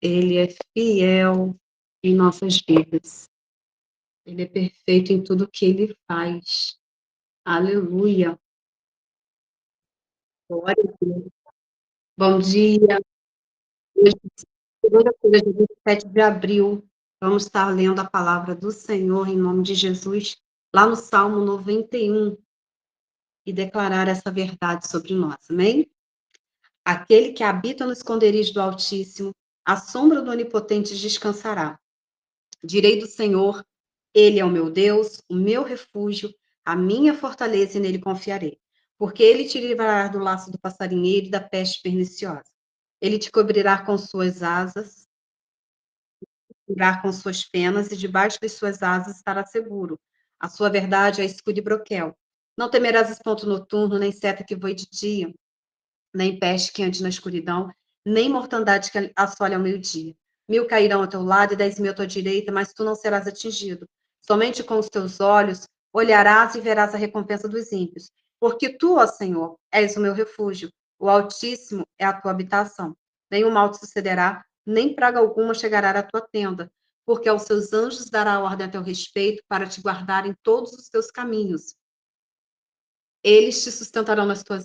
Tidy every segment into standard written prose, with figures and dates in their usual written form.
Ele é fiel em nossas vidas. Ele é perfeito em tudo que ele faz. Aleluia. Glória a Deus. Bom dia. Hoje, segunda-feira, dia 27 de abril, vamos estar lendo a palavra do Senhor em nome de Jesus, lá no Salmo 91, e declarar essa verdade sobre nós. Amém? Aquele que habita no esconderijo do Altíssimo, à sombra do Onipotente descansará. Direi do Senhor, ele é o meu Deus, o meu refúgio, a minha fortaleza, e nele confiarei. Porque ele te livrará do laço do passarinheiro e da peste perniciosa. Ele te cobrirá com suas asas, cobrirá com suas penas, e debaixo das suas asas estará seguro. A sua verdade é escudo e broquel. Não temerás espanto noturno, nem seta que voe de dia, nem peste que ande na escuridão, nem mortandade que assole ao meio-dia. 1.000 cairão ao teu lado e 10.000 à tua direita, mas tu não serás atingido. Somente com os teus olhos olharás e verás a recompensa dos ímpios. Porque tu, ó Senhor, és o meu refúgio, o Altíssimo é a tua habitação. Nenhum mal te sucederá, nem praga alguma chegará à tua tenda, porque aos seus anjos dará ordem a teu respeito para te guardar em todos os teus caminhos. Eles te sustentarão nas tuas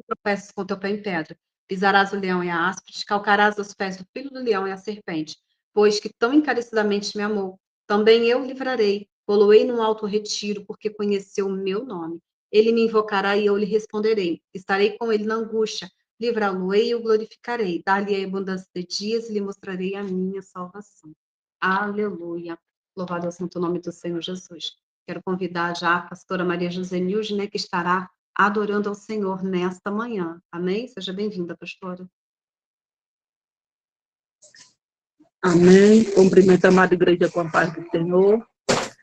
tropeças com teu pé em pedra. Pisarás o leão e a áspide, calcarás aos pés do filho do leão e a serpente. Pois que tão encarecidamente me amou, também eu o livrarei. Poloei num alto retiro, porque conheceu o meu nome. Ele me invocará e eu lhe responderei. Estarei com ele na angústia. Livrá-lo-ei e o glorificarei. Dar-lhe abundância de dias e lhe mostrarei a minha salvação. Aleluia. Louvado é o santo nome do Senhor Jesus. Quero convidar já a pastora Maria José Nilde, né, que estará adorando ao Senhor nesta manhã. Amém? Seja bem-vinda, pastora. Amém. Cumprimento a amada igreja com a paz do Senhor.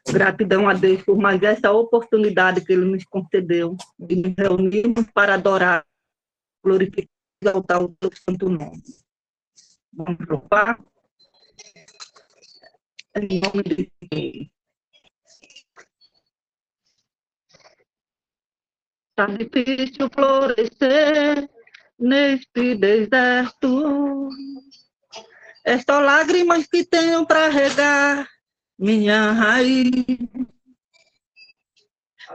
Gratidão a Deus por mais essa oportunidade que Ele nos concedeu de nos reunirmos para adorar, glorificar e exaltar o seu santo nome. Vamos louvar em nome de Deus. Está difícil florescer neste deserto. É só lágrimas que tenho para regar minha raiz.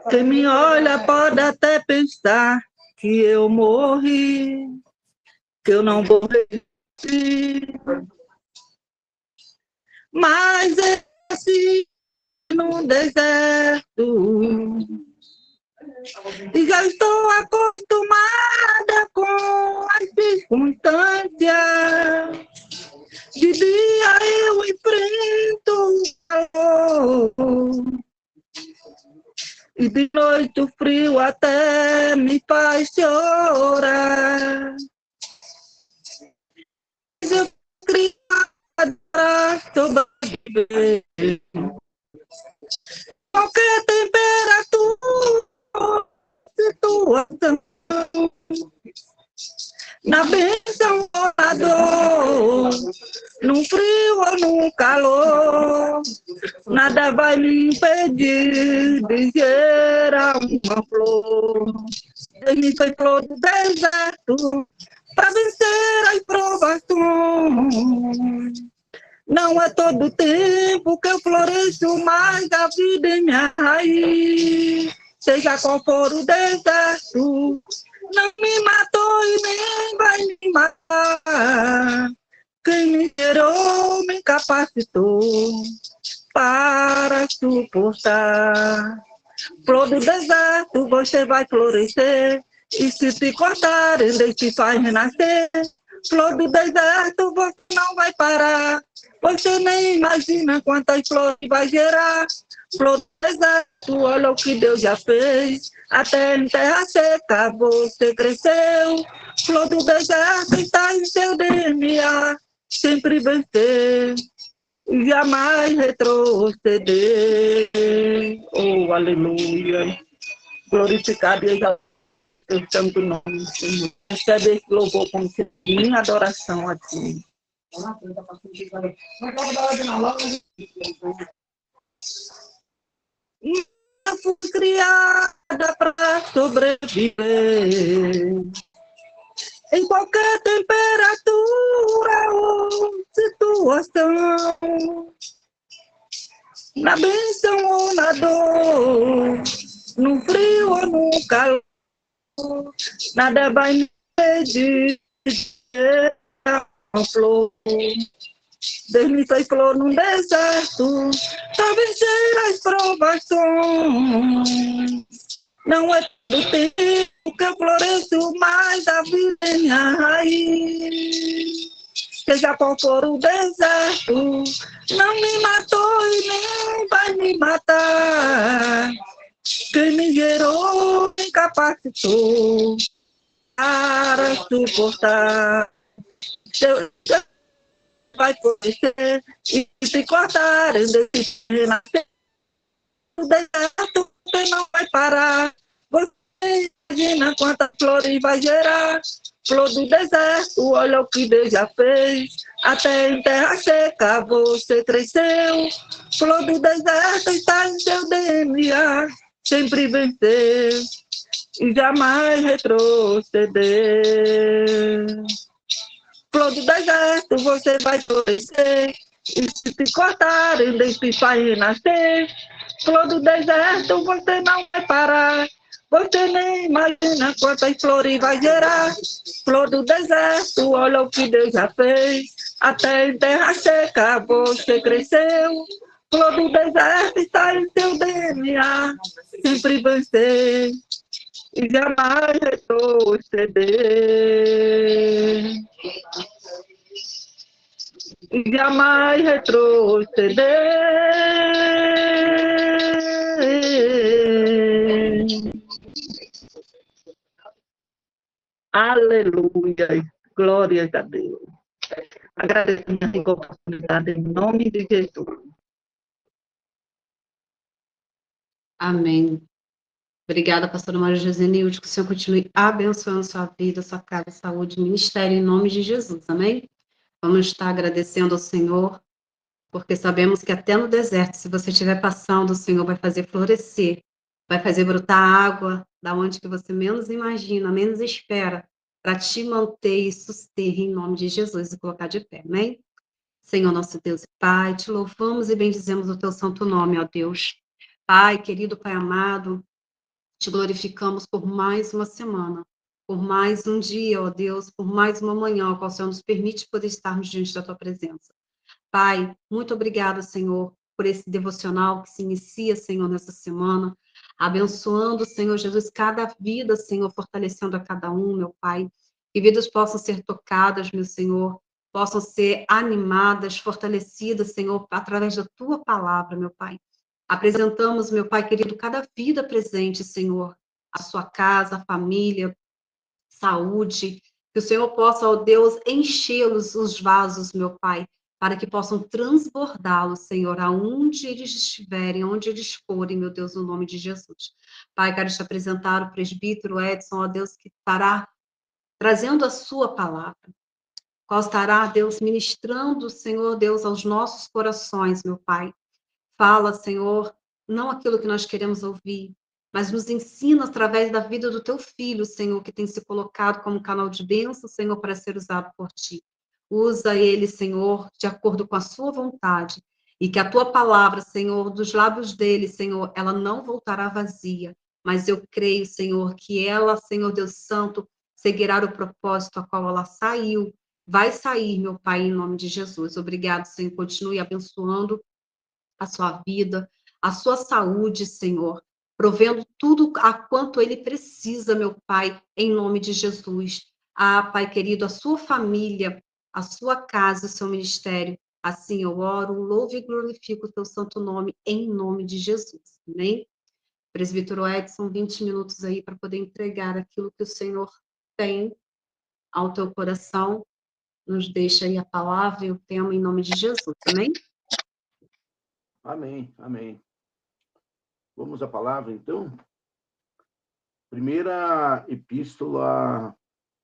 Quem me olha pode até pensar que eu morri, que eu não vou resistir. Mas é assim no deserto. E já estou acostumada com as circunstâncias. De dia eu enfrento o calor. E de noite o frio até me faz chorar. Mas eu queria sobreviver. Qualquer temperatura, situação, na bênção ou na dor, no frio ou no calor, nada vai me impedir de gerar uma flor. Ele foi flor do deserto para vencer as provações. Não é todo tempo que eu floresço, mas a vida em minha raiz. Seja qual for o deserto, não me matou e nem vai me matar. Quem me gerou me capacitou para suportar. Flor do deserto, você vai florescer, e se te cortarem, ele te faz renascer. Flor do deserto, você não vai parar, você nem imagina quantas flores vai gerar. Flor do deserto, olha o que Deus já fez, até em terra seca você cresceu. Flor do deserto está em seu DNA, sempre vencer, jamais retroceder. Oh, aleluia. Glorificado e exaltado o santo nome, Senhor. Recebe esse louvor como se minha adoração a ti. Eu fui criada para sobreviver em qualquer temperatura ou situação, na bênção ou na dor, no frio ou no calor, nada vai me impedir de uma flor. Deus me fez flor num deserto, pra vencer as provações. Não é do tempo que eu floresço, mas a vida é minha raiz. Seja qual for o deserto, não me matou e nem vai me matar. Quem me gerou, me capacitou para suportar. Deus vai florescer e se cortar, desse renascer. O deserto você não vai parar. Você imagina quantas flores vai gerar. Flor do deserto, olha o que Deus já fez. Até em terra seca você cresceu. Flor do deserto está em seu DNA. Sempre vencer e jamais retroceder. Flor do deserto, você vai florescer. E se cortarem, deixe vai renascer. Flor do deserto, você não vai parar. Você nem imagina quantas flores vai gerar. Flor do deserto, olha o que Deus já fez. Até em terra seca você cresceu. Flor do deserto está em seu DNA. Sempre vencer e jamais retroceder. E jamais retroceder. Aleluia, glórias a Deus. Agradeço a minha rica oportunidade em nome de Jesus. Amém. Obrigada, pastora Maria José Nilde, que o Senhor continue abençoando sua vida, sua casa, saúde, ministério, em nome de Jesus, amém? Vamos estar agradecendo ao Senhor, porque sabemos que até no deserto, se você estiver passando, o Senhor vai fazer florescer, vai fazer brotar água, da onde que você menos imagina, menos espera, para te manter e suster em nome de Jesus e colocar de pé, amém? Senhor nosso Deus e Pai, te louvamos e bendizemos o teu santo nome, ó Deus. Pai, querido Pai amado, te glorificamos por mais uma semana, por mais um dia, ó Deus, por mais uma manhã, ao qual o Senhor nos permite poder estarmos diante da tua presença. Pai, muito obrigada, Senhor, por esse devocional que se inicia, Senhor, nessa semana, abençoando, Senhor Jesus, cada vida, Senhor, fortalecendo a cada um, meu Pai, que vidas possam ser tocadas, meu Senhor, possam ser animadas, fortalecidas, Senhor, através da tua palavra, meu Pai. Apresentamos, meu Pai querido, cada vida presente, Senhor, a sua casa, a família, saúde, que o Senhor possa, ó Deus, enchê-los, os vasos, meu Pai, para que possam transbordá-los, Senhor, aonde eles estiverem, onde eles forem, meu Deus, no nome de Jesus. Pai, quero te apresentar o presbítero Edson, ó Deus, que estará trazendo a sua palavra, qual estará, Deus, ministrando, Senhor Deus, aos nossos corações, meu Pai. Fala, Senhor, não aquilo que nós queremos ouvir, mas nos ensina através da vida do teu filho, Senhor, que tem se colocado como canal de bênção, Senhor, para ser usado por ti. Usa ele, Senhor, de acordo com a sua vontade, e que a tua palavra, Senhor, dos lábios dele, Senhor, ela não voltará vazia, mas eu creio, Senhor, que ela, Senhor Deus Santo, seguirá o propósito a qual ela saiu, vai sair, meu Pai, em nome de Jesus. Obrigado, Senhor, continue abençoando a sua vida, a sua saúde, Senhor, provendo tudo a quanto ele precisa, meu Pai, em nome de Jesus. Ah, Pai querido, a sua família, a sua casa, o seu ministério. Assim eu oro, louvo e glorifico o teu santo nome, em nome de Jesus. Amém? Presbítero Edson, 20 minutos aí para poder entregar aquilo que o Senhor tem ao teu coração. Nos deixa aí a palavra e o tema em nome de Jesus. Amém? Amém, amém. Vamos à palavra, então? Primeira epístola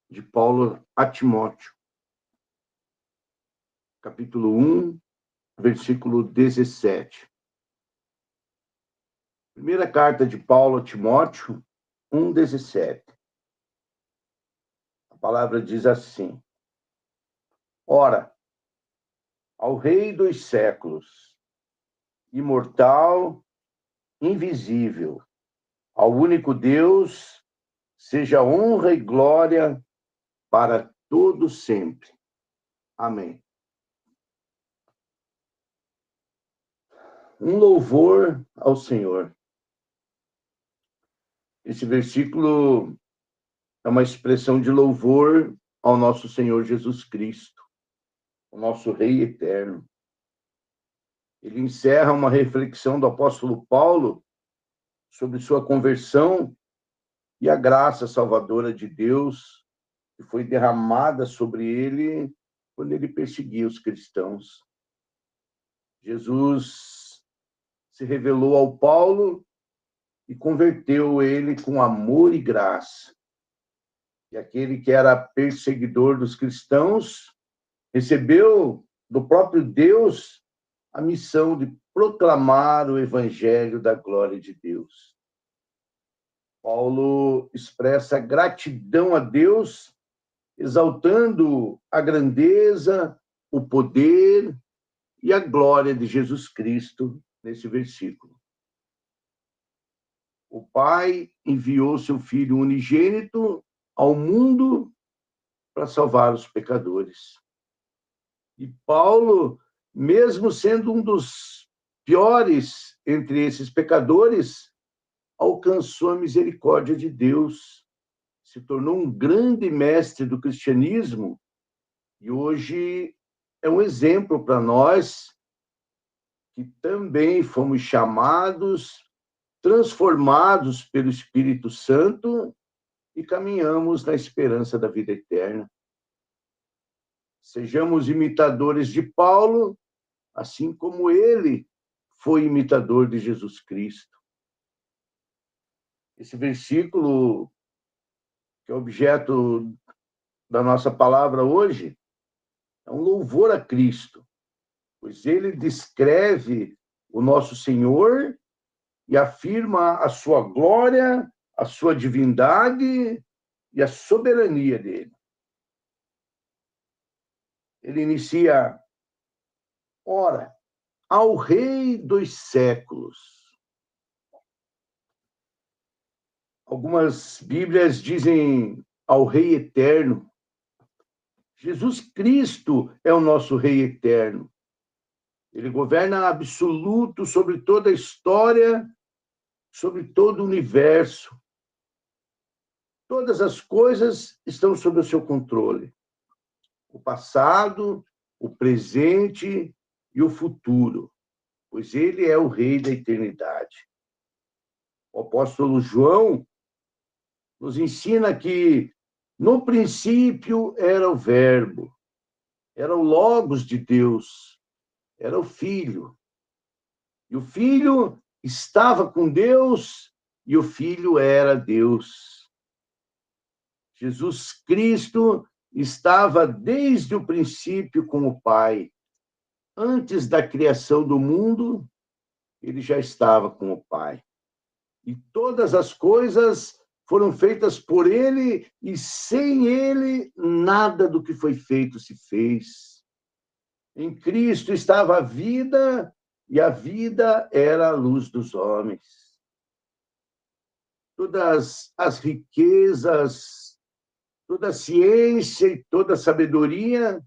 de Paulo a Timóteo, capítulo 1, versículo 17. Primeira carta de Paulo a Timóteo, 1:17. A palavra diz assim: Ora, ao Rei dos séculos, imortal, invisível, ao único Deus, seja honra e glória para todo sempre. Amém. Um louvor ao Senhor. Esse versículo é uma expressão de louvor ao nosso Senhor Jesus Cristo, o nosso Rei eterno. Ele encerra uma reflexão do apóstolo Paulo sobre sua conversão e a graça salvadora de Deus que foi derramada sobre ele quando ele perseguia os cristãos. Jesus se revelou ao Paulo e converteu ele com amor e graça. E aquele que era perseguidor dos cristãos recebeu do próprio Deus a missão de proclamar o evangelho da glória de Deus. Paulo expressa gratidão a Deus, exaltando a grandeza, o poder e a glória de Jesus Cristo nesse versículo. O Pai enviou seu Filho unigênito ao mundo para salvar os pecadores. E Paulo, mesmo sendo um dos piores entre esses pecadores, alcançou a misericórdia de Deus, se tornou um grande mestre do cristianismo e hoje é um exemplo para nós que também fomos chamados, transformados pelo Espírito Santo e caminhamos na esperança da vida eterna. Sejamos imitadores de Paulo, assim como ele foi imitador de Jesus Cristo. Esse versículo, que é objeto da nossa palavra hoje, é um louvor a Cristo, pois ele descreve o nosso Senhor e afirma a sua glória, a sua divindade e a soberania dele. Ele inicia, ora, ao Rei dos séculos. Algumas Bíblias dizem ao Rei eterno. Jesus Cristo é o nosso Rei eterno. Ele governa absoluto sobre toda a história, sobre todo o universo. Todas as coisas estão sob o seu controle. O passado, o presente e o futuro, pois ele é o Rei da eternidade. O apóstolo João nos ensina que no princípio era o Verbo, era o Logos de Deus, era o Filho. E o Filho estava com Deus e o Filho era Deus. Jesus Cristo estava desde o princípio com o Pai. Antes da criação do mundo, ele já estava com o Pai. E todas as coisas foram feitas por ele, e sem ele, nada do que foi feito se fez. Em Cristo estava a vida, e a vida era a luz dos homens. Todas as riquezas, toda a ciência e toda a sabedoria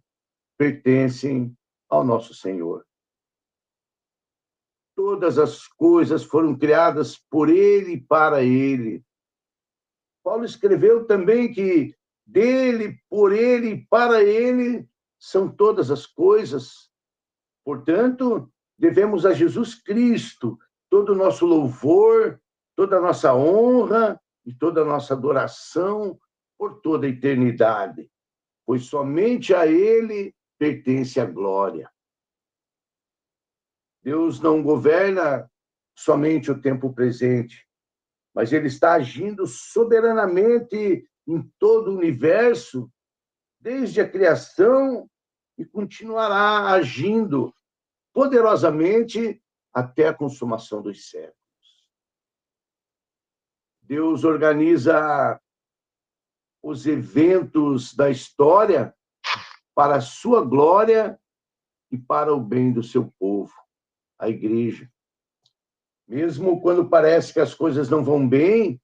pertencem ao nosso Senhor. Todas as coisas foram criadas por ele e para ele. Paulo escreveu também que dele, por ele e para ele são todas as coisas. Portanto, devemos a Jesus Cristo todo o nosso louvor, toda a nossa honra e toda a nossa adoração por toda a eternidade, pois somente a ele pertence a glória. Deus não governa somente o tempo presente, mas ele está agindo soberanamente em todo o universo, desde a criação, e continuará agindo poderosamente até a consumação dos séculos. Deus organiza os eventos da história para a sua glória e para o bem do seu povo, a igreja. Mesmo quando parece que as coisas não vão bem,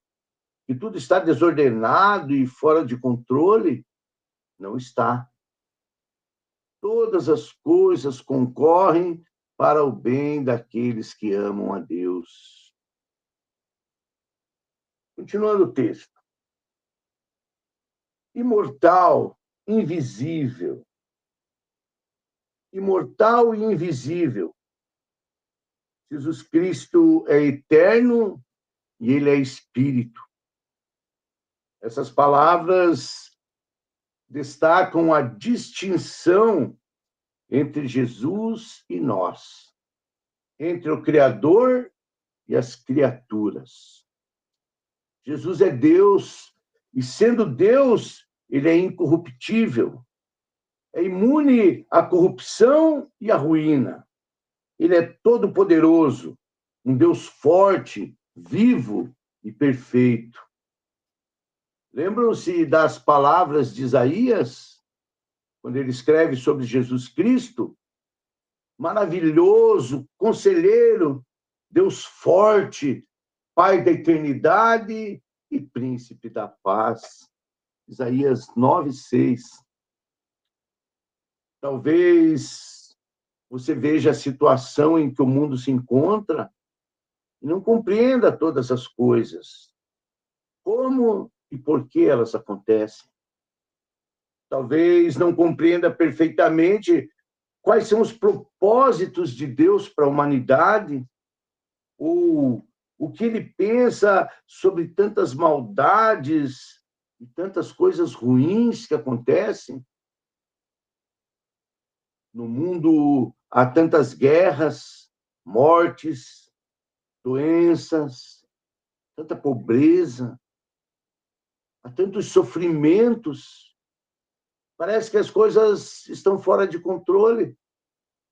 que tudo está desordenado e fora de controle, não está. Todas as coisas concorrem para o bem daqueles que amam a Deus. Continuando o texto. Imortal, invisível. Imortal e invisível. Jesus Cristo é eterno e ele é espírito. Essas palavras destacam a distinção entre Jesus e nós, entre o Criador e as criaturas. Jesus é Deus, e sendo Deus, ele é incorruptível, é imune à corrupção e à ruína. Ele é todo-poderoso, um Deus forte, vivo e perfeito. Lembram-se das palavras de Isaías, quando ele escreve sobre Jesus Cristo? Maravilhoso, conselheiro, Deus forte, Pai da eternidade e príncipe da paz. Isaías 9:6. Talvez você veja a situação em que o mundo se encontra e não compreenda todas as coisas. Como e por que elas acontecem? Talvez não compreenda perfeitamente quais são os propósitos de Deus para a humanidade, ou o que ele pensa sobre tantas maldades e tantas coisas ruins que acontecem. No mundo há tantas guerras, mortes, doenças, tanta pobreza, há tantos sofrimentos. Parece que as coisas estão fora de controle,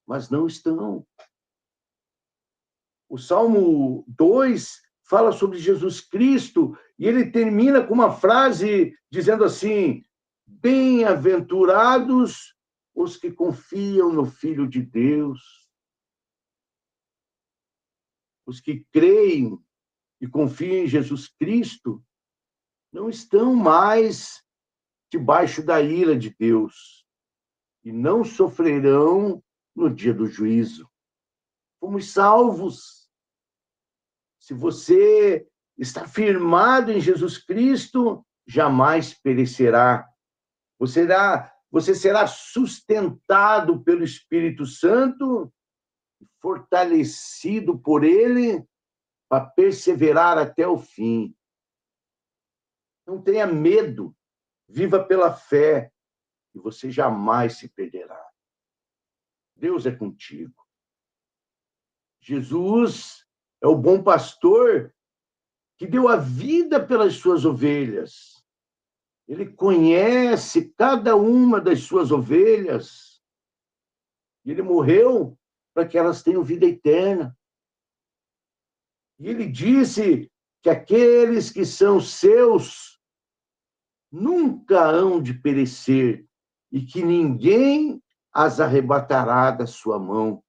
mas não estão. O Salmo 2 fala sobre Jesus Cristo e ele termina com uma frase dizendo assim: bem-aventurados os que confiam no Filho de Deus. Os que creem e confiam em Jesus Cristo não estão mais debaixo da ira de Deus e não sofrerão no dia do juízo. Fomos salvos. Se você está firmado em Jesus Cristo, jamais perecerá. Você será sustentado pelo Espírito Santo, fortalecido por ele, para perseverar até o fim. Não tenha medo, viva pela fé, e você jamais se perderá. Deus é contigo. Jesus é o bom pastor que deu a vida pelas suas ovelhas. Ele conhece cada uma das suas ovelhas. E ele morreu para que elas tenham vida eterna. E ele disse que aqueles que são seus nunca hão de perecer e que ninguém as arrebatará da sua mão.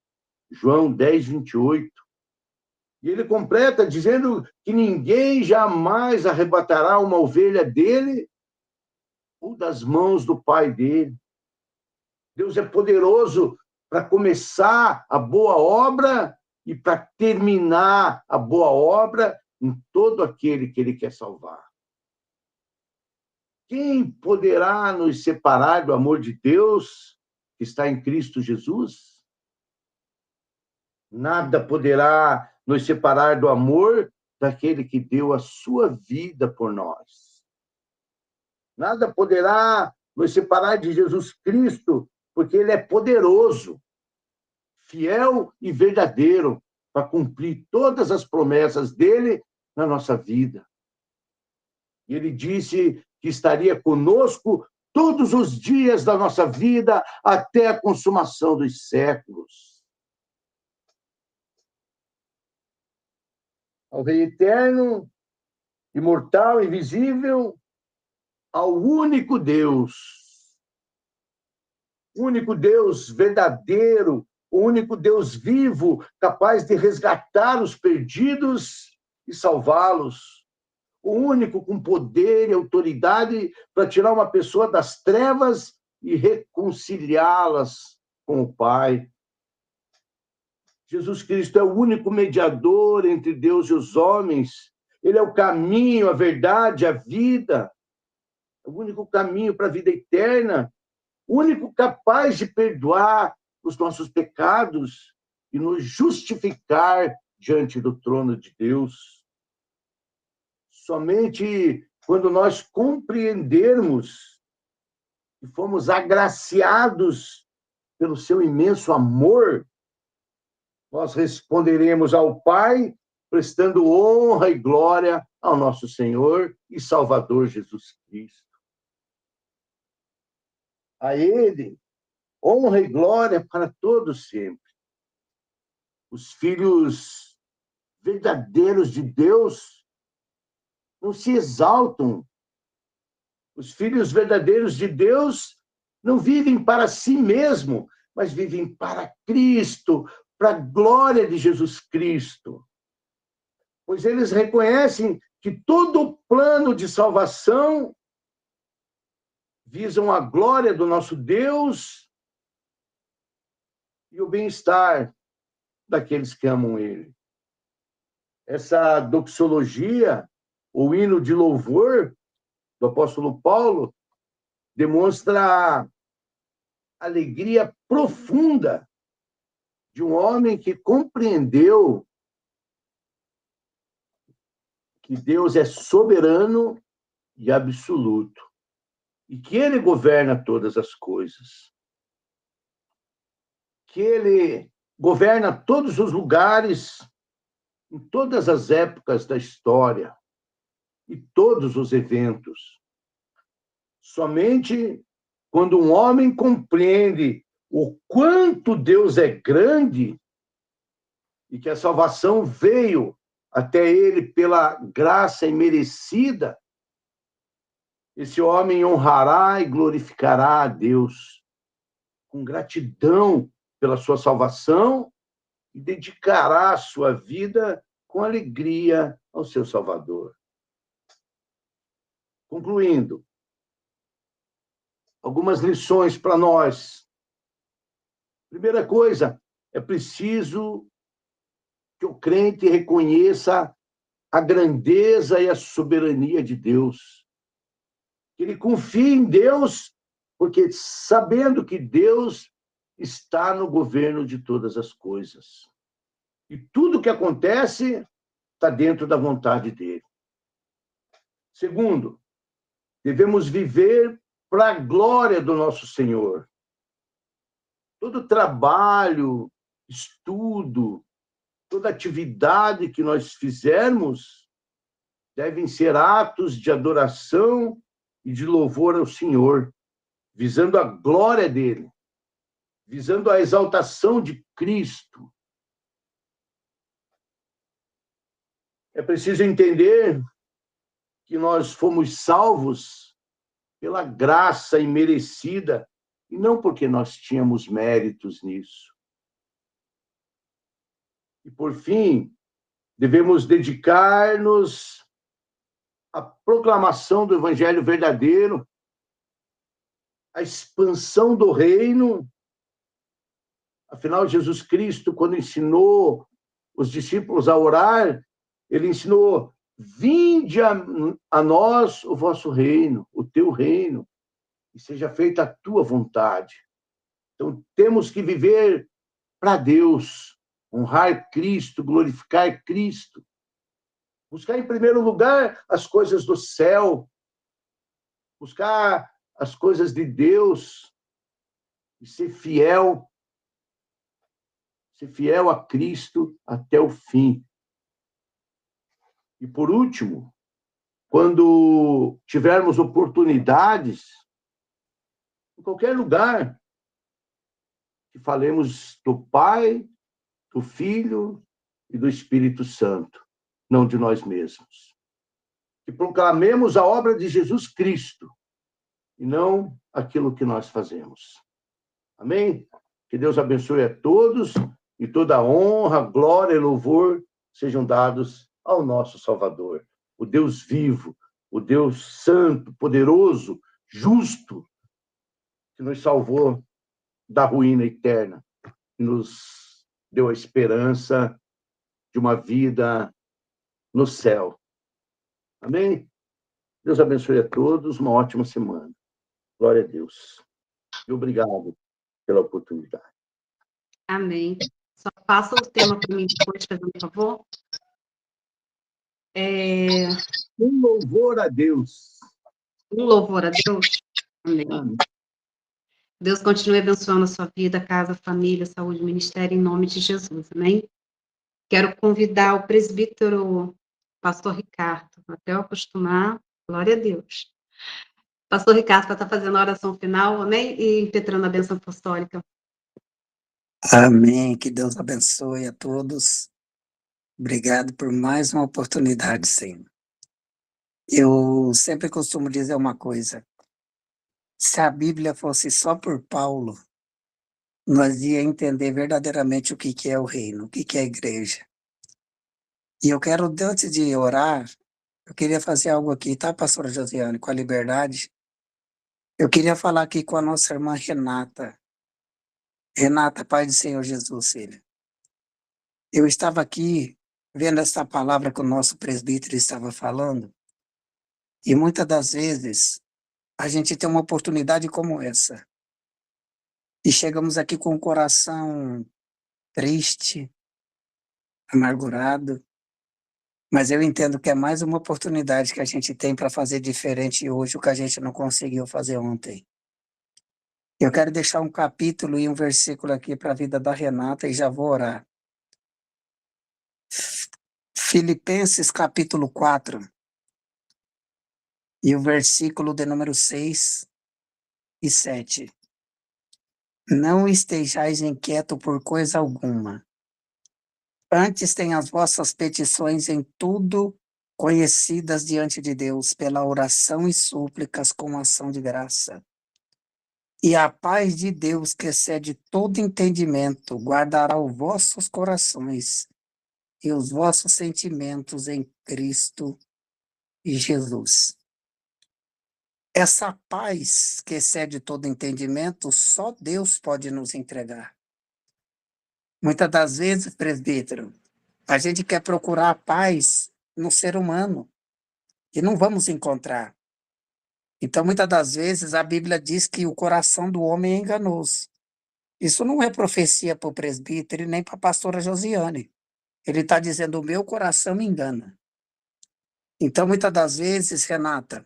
João 10:28. E ele completa dizendo que ninguém jamais arrebatará uma ovelha dele ou das mãos do Pai dele. Deus é poderoso para começar a boa obra e para terminar a boa obra em todo aquele que ele quer salvar. Quem poderá nos separar do amor de Deus que está em Cristo Jesus? Nada poderá nos separar do amor daquele que deu a sua vida por nós. Nada poderá nos separar de Jesus Cristo, porque ele é poderoso, fiel e verdadeiro para cumprir todas as promessas dele na nossa vida. E ele disse que estaria conosco todos os dias da nossa vida até a consumação dos séculos. Ao Rei eterno, imortal, invisível, ao único Deus, o único Deus verdadeiro, o único Deus vivo, capaz de resgatar os perdidos e salvá-los. O único com poder e autoridade para tirar uma pessoa das trevas e reconciliá-las com o Pai. Jesus Cristo é o único mediador entre Deus e os homens. Ele é o caminho, a verdade, a vida. É o único caminho para a vida eterna. O único capaz de perdoar os nossos pecados e nos justificar diante do trono de Deus. Somente quando nós compreendermos e fomos agraciados pelo seu imenso amor, nós responderemos ao Pai, prestando honra e glória ao nosso Senhor e Salvador Jesus Cristo. A Ele, honra e glória para todos sempre. Os filhos verdadeiros de Deus não se exaltam. Os filhos verdadeiros de Deus não vivem para si mesmo, mas vivem para Cristo, para a glória de Jesus Cristo. Pois eles reconhecem que todo o plano de salvação visam a glória do nosso Deus e o bem-estar daqueles que amam Ele. Essa doxologia, o hino de louvor do apóstolo Paulo, demonstra a alegria profunda de um homem que compreendeu que Deus é soberano e absoluto e que Ele governa todas as coisas, que Ele governa todos os lugares, em todas as épocas da história e todos os eventos. Somente quando um homem compreende o quanto Deus é grande e que a salvação veio até ele pela graça imerecida, esse homem honrará e glorificará a Deus com gratidão pela sua salvação e dedicará a sua vida com alegria ao seu Salvador. Concluindo, algumas lições para nós. Primeira coisa, é preciso que o crente reconheça a grandeza e a soberania de Deus. Que ele confie em Deus, porque sabendo que Deus está no governo de todas as coisas. E tudo que acontece está dentro da vontade dele. Segundo, devemos viver para a glória do nosso Senhor. Todo trabalho, estudo, toda atividade que nós fizermos devem ser atos de adoração e de louvor ao Senhor, visando a glória dele, visando a exaltação de Cristo. É preciso entender que nós fomos salvos pela graça imerecida e não porque nós tínhamos méritos nisso. E, por fim, devemos dedicar-nos à proclamação do Evangelho verdadeiro, à expansão do reino. Afinal, Jesus Cristo, quando ensinou os discípulos a orar, ele ensinou: vinde a nós o vosso reino, o teu reino, e seja feita a tua vontade. Então, temos que viver para Deus, honrar Cristo, glorificar Cristo, buscar em primeiro lugar as coisas do céu, buscar as coisas de Deus e ser fiel a Cristo até o fim. E por último, quando tivermos oportunidades, em qualquer lugar, que falemos do Pai, do Filho e do Espírito Santo, não de nós mesmos. Que proclamemos a obra de Jesus Cristo e não aquilo que nós fazemos. Amém? Que Deus abençoe a todos e toda honra, glória e louvor sejam dados ao nosso Salvador, o Deus vivo, o Deus santo, poderoso, justo, que nos salvou da ruína eterna, que nos deu a esperança de uma vida no céu. Amém? Deus abençoe a todos, uma ótima semana. Glória a Deus. E obrigado pela oportunidade. Amém. Só passa o tema para mim depois, fazendo um favor. Um louvor a Deus. Um louvor a Deus. Amém. Amém. Deus continue abençoando a sua vida, casa, família, saúde, ministério, em nome de Jesus. Amém? Quero convidar o presbítero pastor Ricardo, até eu acostumar, glória a Deus. Pastor Ricardo, para estar fazendo a oração final, amém? E impetrando a bênção apostólica. Amém. Que Deus abençoe a todos. Obrigado por mais uma oportunidade, Senhor. Eu sempre costumo dizer uma coisa. Se a Bíblia fosse só por Paulo, nós ia entender verdadeiramente o que é o reino, o que é a igreja. E eu quero, antes de orar, eu queria fazer algo aqui, tá, pastora Josiane, com a liberdade. Eu queria falar aqui com a nossa irmã Renata. Renata, Pai do Senhor Jesus, filha. Eu estava aqui vendo essa palavra que o nosso presbítero estava falando, e muitas das vezes a gente tem uma oportunidade como essa, e chegamos aqui com o coração triste, amargurado, mas eu entendo que é mais uma oportunidade que a gente tem para fazer diferente hoje, o que a gente não conseguiu fazer ontem. Eu quero deixar um capítulo e um versículo aqui para a vida da Renata e já vou orar. Filipenses capítulo 4, e o versículo de número 6 e 7. Não estejais inquieto por coisa alguma. Antes tenham as vossas petições em tudo conhecidas diante de Deus, pela oração e súplicas com ação de graça. E a paz de Deus, que excede todo entendimento, guardará os vossos corações e os vossos sentimentos em Cristo Jesus. Essa paz que excede todo entendimento, só Deus pode nos entregar. Muitas das vezes, presbítero, a gente quer procurar a paz no ser humano e não vamos encontrar. Então, muitas das vezes, a Bíblia diz que o coração do homem é enganoso. Isso não é profecia para o presbítero e nem para a pastora Josiane. Ele está dizendo, o meu coração me engana. Então, muitas das vezes, Renata,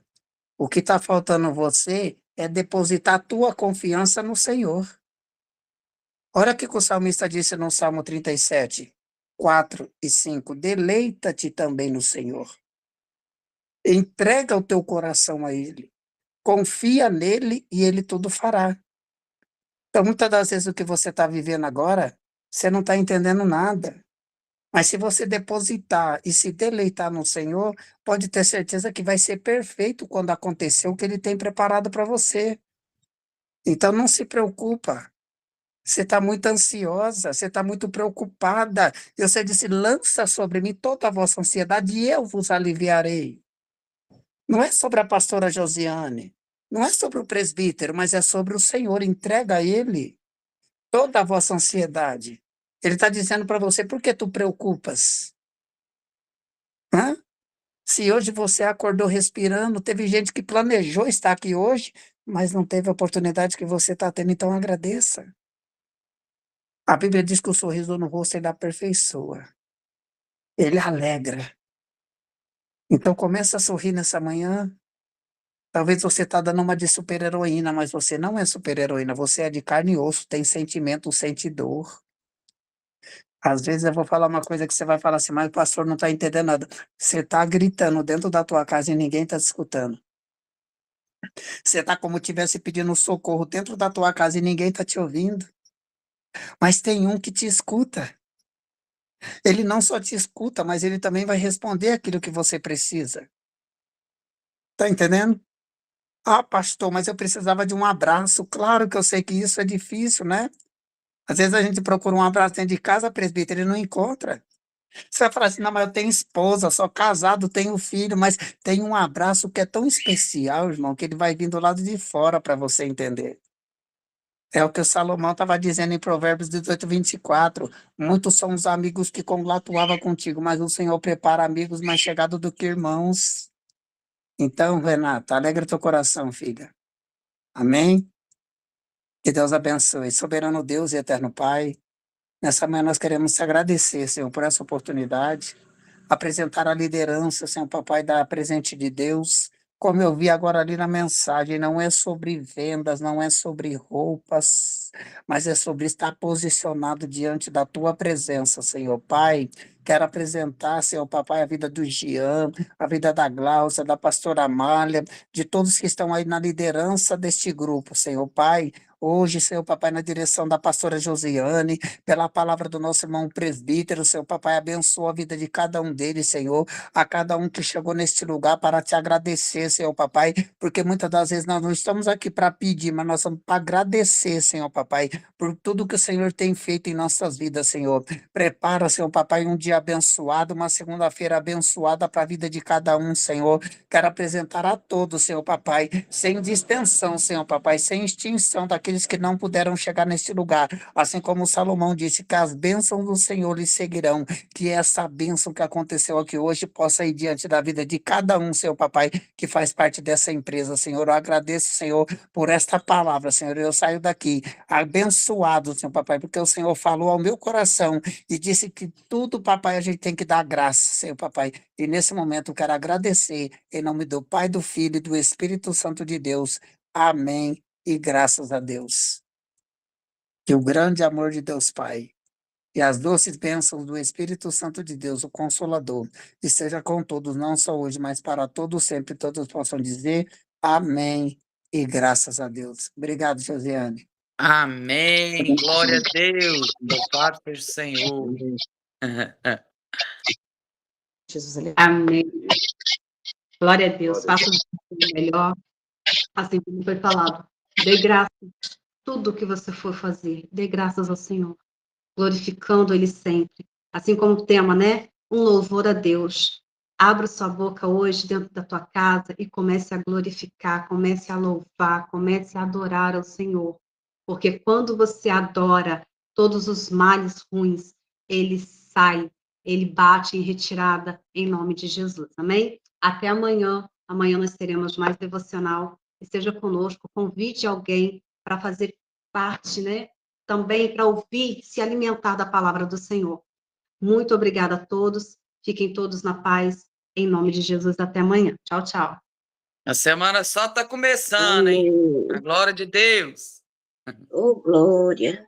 o que está faltando você é depositar a tua confiança no Senhor. Olha o que o salmista disse no Salmo 37, 4 e 5. Deleita-te também no Senhor. Entrega o teu coração a Ele. Confia nele e Ele tudo fará. Então, muitas das vezes o que você está vivendo agora, você não está entendendo nada. Mas se você depositar e se deleitar no Senhor, pode ter certeza que vai ser perfeito quando acontecer o que Ele tem preparado para você. Então, não se preocupa. Você está muito ansiosa, você está muito preocupada. Você disse, lança sobre mim toda a vossa ansiedade e eu vos aliviarei. Não é sobre a pastora Josiane, não é sobre o presbítero, mas é sobre o Senhor. Entrega a Ele toda a vossa ansiedade. Ele está dizendo para você, por que tu preocupas? Hã? Se hoje você acordou respirando, teve gente que planejou estar aqui hoje, mas não teve a oportunidade que você está tendo, então agradeça. A Bíblia diz que o sorriso no rosto ele aperfeiçoa. Ele alegra. Então começa a sorrir nessa manhã. Talvez você está dando uma de super-heroína, mas você não é super-heroína, você é de carne e osso, tem sentimento, sente dor. Às vezes eu vou falar uma coisa que você vai falar assim, mas o pastor não está entendendo nada. Você está gritando dentro da tua casa e ninguém está te escutando. Você está como tivesse pedindo socorro dentro da tua casa e ninguém está te ouvindo. Mas tem um que te escuta. Ele não só te escuta, mas ele também vai responder aquilo que você precisa. Está entendendo? Ah, pastor, mas eu precisava de um abraço. Claro que eu sei que isso é difícil, né? Às vezes a gente procura um abraço dentro de casa, presbítero, e não encontra. Você vai falar assim, não, mas eu tenho esposa, sou casado, tenho filho, mas tem um abraço que é tão especial, irmão, que ele vai vir do lado de fora para você entender. É o que o Salomão estava dizendo em Provérbios 18, 24. Muitos são os amigos que conglatuavam contigo, mas o Senhor prepara amigos mais chegados do que irmãos. Então, Renata, alegra teu coração, filha. Amém? Que Deus abençoe. Soberano Deus e eterno Pai, nessa manhã nós queremos te agradecer, Senhor, por essa oportunidade, apresentar a liderança, Senhor Papai, da presente de Deus. Como eu vi agora ali na mensagem, não é sobre vendas, não é sobre roupas, mas é sobre estar posicionado diante da tua presença, Senhor Pai. Quero apresentar, Senhor Papai, a vida do Jean, a vida da Glaucia, da pastora Amália, de todos que estão aí na liderança deste grupo, Senhor Pai. Hoje, Senhor Papai, na direção da pastora Josiane, pela palavra do nosso irmão presbítero, Senhor Papai, abençoa a vida de cada um deles, Senhor, a cada um que chegou neste lugar para te agradecer, Senhor Papai, porque muitas das vezes nós não estamos aqui para pedir, mas nós estamos para agradecer, Senhor Papai, por tudo que o Senhor tem feito em nossas vidas, Senhor. Prepara, Senhor Papai, um dia abençoado, uma segunda-feira abençoada para a vida de cada um, Senhor. Quero apresentar a todos, Senhor Papai, sem distensão, Senhor Papai, sem extinção daqueles que não puderam chegar neste lugar. Assim como Salomão disse que as bênçãos do Senhor lhes seguirão, que essa bênção que aconteceu aqui hoje possa ir diante da vida de cada um, Senhor Papai, que faz parte dessa empresa, Senhor. Eu agradeço, Senhor, por esta palavra, Senhor. Eu saio daqui abençoado, Senhor Papai, porque o Senhor falou ao meu coração e disse que tudo, Papai, a gente tem que dar graça, Senhor Papai. E nesse momento eu quero agradecer em nome do Pai, do Filho e do Espírito Santo de Deus. Amém e graças a Deus. Que o grande amor de Deus Pai e as doces bênçãos do Espírito Santo de Deus, o Consolador, esteja com todos, não só hoje, mas para todos sempre, todos possam dizer amém e graças a Deus. Obrigado, Josiane. Amém. Glória a Deus. Louvado seja o Senhor. Jesus, amém. Glória a Deus. Faça o melhor, assim como foi falado. Dê graças tudo que você for fazer. Dê graças ao Senhor, glorificando Ele sempre. Assim como o tema, né? Um louvor a Deus. Abra sua boca hoje dentro da tua casa e comece a glorificar, comece a louvar, comece a adorar ao Senhor. Porque quando você adora, todos os males ruins, ele sai, ele bate em retirada em nome de Jesus. Amém? Até amanhã. Amanhã nós teremos mais devocional. Esteja conosco, convide alguém para fazer parte, né? Também para ouvir, se alimentar da palavra do Senhor. Muito obrigada a todos. Fiquem todos na paz. Em nome de Jesus, até amanhã. Tchau, tchau. A semana só está começando, hein? A glória de Deus. Oh, glória.